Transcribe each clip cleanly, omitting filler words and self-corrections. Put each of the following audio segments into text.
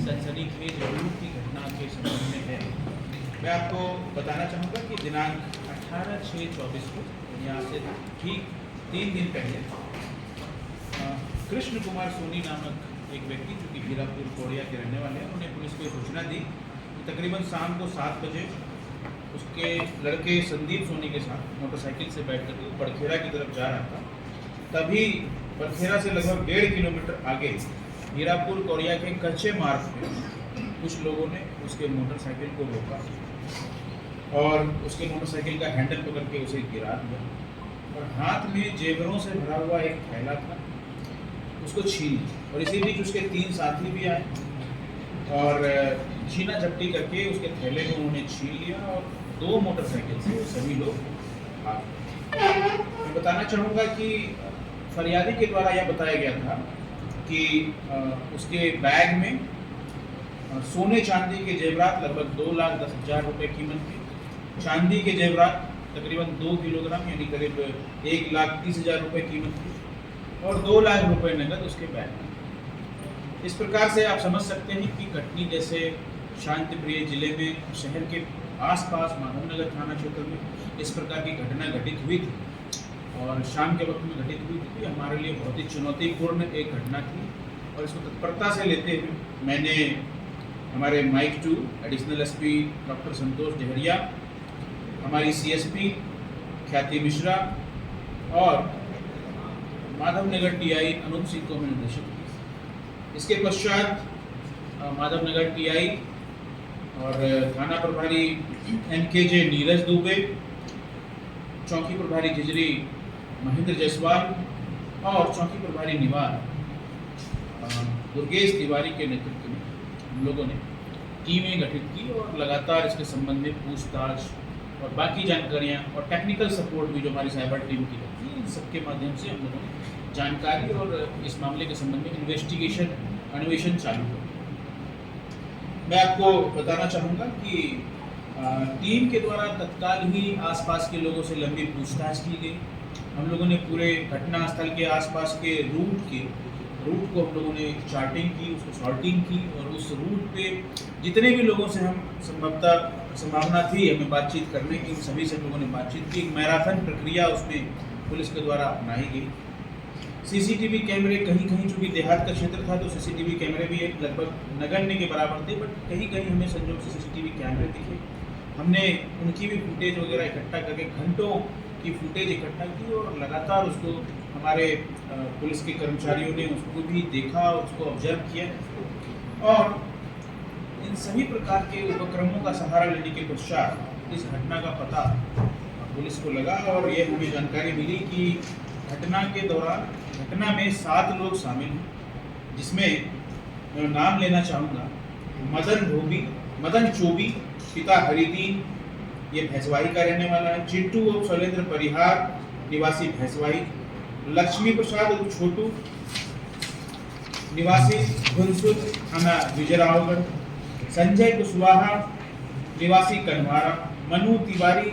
सनसनीखेज लूट की घटना के संबंध में है। मैं आपको बताना चाहूँगा कि दिनांक 18/6/24 को यहाँ से ठीक 3 दिन पहले कृष्ण कुमार सोनी नामक एक व्यक्ति जो कि हीरापुर कोड़िया के रहने वाले हैं, उन्होंने पुलिस को सूचना दी कि तकरीबन शाम को 7 बजे उसके लड़के संदीप सोनी के साथ मोटरसाइकिल से बैठ कर के बड़खेरा की तरफ जा रहा था। तभी बड़खेरा से लगभग 1.5 किलोमीटर आगे हीरापुर कोड़िया के कच्चे मार्ग पे कुछ लोगों ने उसके मोटरसाइकिल को रोका और उसके मोटरसाइकिल का हैंडल पकड़ के उसे गिरा दिया और हाथ में जेवरों से भरा हुआ एक थैला था, उसको छीन लिया। और इसी बीच उसके 3 साथी भी आए और छीना झपटी करके उसके थैले को उन्होंने छीन लिया और 2 मोटरसाइकिल से वो सभी लोग भाग गए। मैं बताना चाहूँगा कि फरियादी के द्वारा यह बताया गया था कि उसके बैग में सोने चांदी के जेवरात लगभग 2,10,000 रुपये कीमत के, चांदी के जेवरात तकरीबन 2 किलोग्राम यानी करीब 1,30,000 रुपये कीमत की और 2 लाख रुपये नकद उसके बैग में। इस प्रकार से आप समझ सकते हैं कि कटनी जैसे शांतिप्रिय जिले में, शहर के आसपास माधवनगर थाना क्षेत्र में इस प्रकार की घटना घटित हुई थी और शाम के वक्त में घटित हुई थी। हमारे लिए बहुत ही चुनौतीपूर्ण एक घटना थी और इसको तत्परता से लेते हुए मैंने हमारे माइक 2 एडिशनल एसपी डॉक्टर संतोष डहरिया, हमारी सीएसपी ख्याति मिश्रा और माधवनगर टीआई अनूप सिंह को मैंने निर्देशित किया। इसके पश्चात माधवनगर टीआई और थाना प्रभारी एनकेजे नीरज दुबे, चौकी प्रभारी झिझरी महेंद्र जायसवाल और चौकी प्रभारी निवार दुर्गेश तिवारी के नेतृत्व में हम लोगों ने टीमें गठित की और लगातार इसके संबंध में पूछताछ और बाकी जानकारियां और टेक्निकल सपोर्ट भी जो हमारी साइबर टीम की रहती है, इन सबके माध्यम से हम लोगों ने जानकारी और इस मामले के संबंध में अन्वेषण चालू कर। मैं आपको बताना चाहूँगा कि टीम के द्वारा तत्काल ही आसपास के लोगों से लंबी पूछताछ की गई। हम लोगों ने पूरे घटना स्थल के आसपास के रूट को हम लोगों ने चार्टिंग की, उसको सॉर्टिंग की और उस रूट पे जितने भी लोगों से हम संभावना थी हमें बातचीत करने की, उन सभी से हम लोगों ने बातचीत की। एक मैराथन प्रक्रिया उसमें पुलिस के द्वारा अपनाई गई। सीसीटीवी कैमरे कहीं चूँकि देहात का क्षेत्र था तो सीसीटीवी कैमरे भी लगभग नगण्य के बराबर थे, बट कहीं हमें संयोग से सीसीटीवी कैमरे दिखे। हमने उनकी भी फुटेज वगैरह इकट्ठा करके घंटों की फुटेज इकट्ठा की और लगातार उसको हमारे पुलिस के कर्मचारियों ने उसको भी देखा, उसको ऑब्जर्व किया और इन सभी प्रकार के उपक्रमों का सहारा लेने के पश्चात इस घटना का पता पुलिस को लगा और ये हमें जानकारी मिली कि घटना के दौरान घटना में 7 लोग शामिल हैं, जिसमें मैं नाम लेना चाहूँगा मदन चोबी पिता हरिदीन, ये भैंसवाही का रहने वाला है। चिंटू और शैलेंद्र परिहार निवासी भैंसवाही, लक्ष्मी प्रसाद और छोटू निवासी घुनसुर थाना विजयरावगढ़, संजय कुशवाहा निवासी कनवारा, मनु तिवारी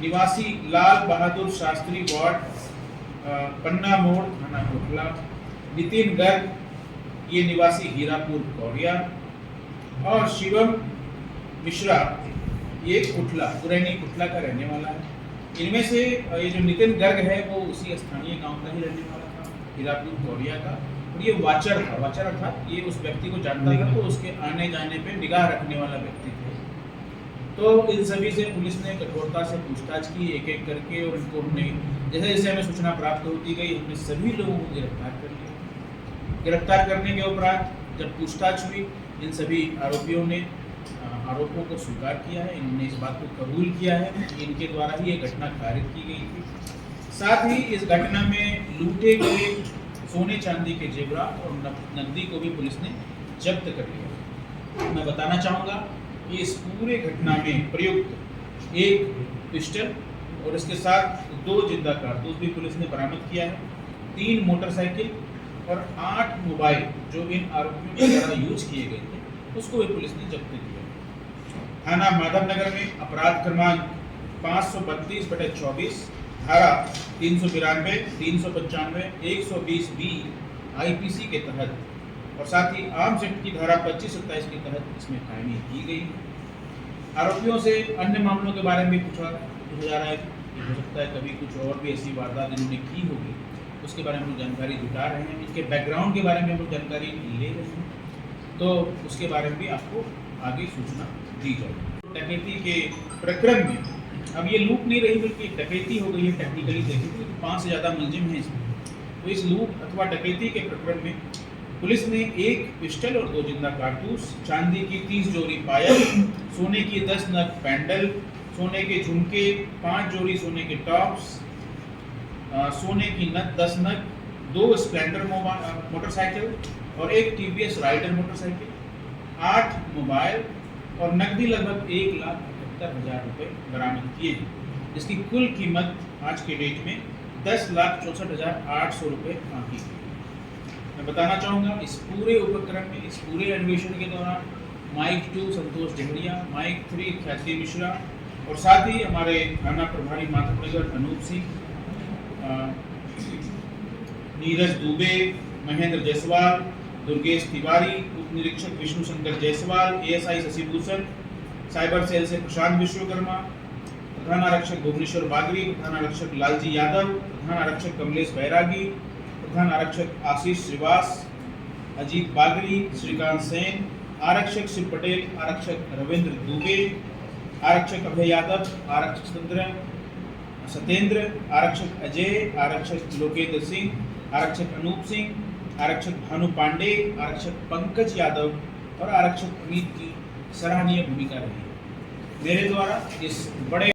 निवासी लाल बहादुर शास्त्री वार्ड पन्ना मोड़ थाना कोटला, नितिन गर्ग ये निवासी हीरापुर कोड़िया और शिवम मिश्रा ये पुरैनी कुटला का रहने वाला है। इनमें से ये जो नितिन गर्ग है वो उसी स्थानीय गांव का ही रहने वाला था, हीरापुर कोड़िया का, और ये वाचर अर्थात ये उस व्यक्ति को जानता था तो उसके आने जाने पे निगाह रखने वाला व्यक्ति थे। तो इन सभी से पुलिस ने कठोरता से पूछताछ की एक करके और इनको हमने जैसे हमें सूचना प्राप्त होती गई हमने सभी लोगों को गिरफ्तार कर लिया। गिरफ्तार करने के उपरांत जब पूछताछ हुई इन सभी आरोपियों ने आरोपों को स्वीकार किया है, इन्होंने इस बात को कबूल किया है कि इनके द्वारा ही ये घटना कारित की गई थी। साथ ही इस घटना में लूटे गए सोने चांदी के जेवरात और नकदी को भी पुलिस ने जब्त कर लिया। मैं बताना चाहूँगा कि इस पूरे घटना में प्रयुक्त एक पिस्टल और इसके साथ 2 जिंदा कारतूस भी पुलिस ने बरामद किया है, 3 मोटरसाइकिल और 8 मोबाइल जो इन आरोपियों के द्वारा यूज किए गए थे उसको भी पुलिस ने जब्त किया। थाना माधवनगर में अपराध क्रमांक 532/24 धारा 392, 395, 120B आईपीसी के तहत और साथ ही आर्म्स एक्ट की धारा 25-27 के तहत इसमें कायमी की गई है। आरोपियों से अन्य मामलों के बारे में पूछा जा रहा है कि हो सकता है कभी कुछ और भी ऐसी वारदात इन्होंने की होगी, उसके बारे में हम जानकारी जुटा रहे हैं, इनके बैकग्राउंड के बारे में हम जानकारी ले रहे हैं, तो उसके बारे में भी आपको आगे सूचना दी जाएगी। डकैती के प्रकरण में अब ये लूट नहीं रही बल्कि डकैती हो गई है। टेक्निकली देखें तो 5 से ज़्यादा मुलजिम हैं इसमें। तो इस लूट अथवा डकैती के प्रकरण में पुलिस ने 1 पिस्टल और 2 जिंदा कारतूस, चांदी की 30 जोड़ी पायल, सोने की 10 नग पैंडल, सोने के झुमके, 5 जोड़ी सोने के टॉप्स, सोने की नग 10 नग, 2 स्प्लेंडर मोटरसाइकिल और 1 TVS राइडर मोटरसाइकिल, 8 मोबाइल और नकदी लगभग 1,78,000 रुपये बरामद किए हैं, जिसकी कुल कीमत आज के डेट में 10,64,800 रुपये आंकी गई। मैं बताना चाहूँगा इस पूरे उपक्रम में, इस पूरे अन्वेषण के दौरान माइक 2 संतोष डेहड़िया, माइक 3 ख्याति मिश्रा और साथ ही हमारे थाना प्रभारी माधवनगर अनूप सिंह, नीरज दुबे, महेंद्र जायसवाल, दुर्गेश तिवारी, उप निरीक्षक Vishnu Shankar Jaiswal, ASI Shashibhushan, cyber cell से प्रशांत विश्वकर्मा, प्रधान आरक्षक भुवनेश्वर बागरी, प्रधान आरक्षक लालजी यादव, प्रधान आरक्षक कमलेश बैरागी, प्रधान आरक्षक आशीष श्रीवास, अजीत बागरी, श्रीकांत सेन, आरक्षक शिव पटेल, आरक्षक रविंद्र दुबे, आरक्षक अभय यादव, आरक्षक सत्येंद्र, आरक्षक अजय, आरक्षक लोकेंद्र सिंह, आरक्षक अनूप सिंह, आरक्षक भानु पांडे, आरक्षक पंकज यादव और आरक्षक अमित की सराहनीय भूमिका रही है। मेरे द्वारा इस बड़े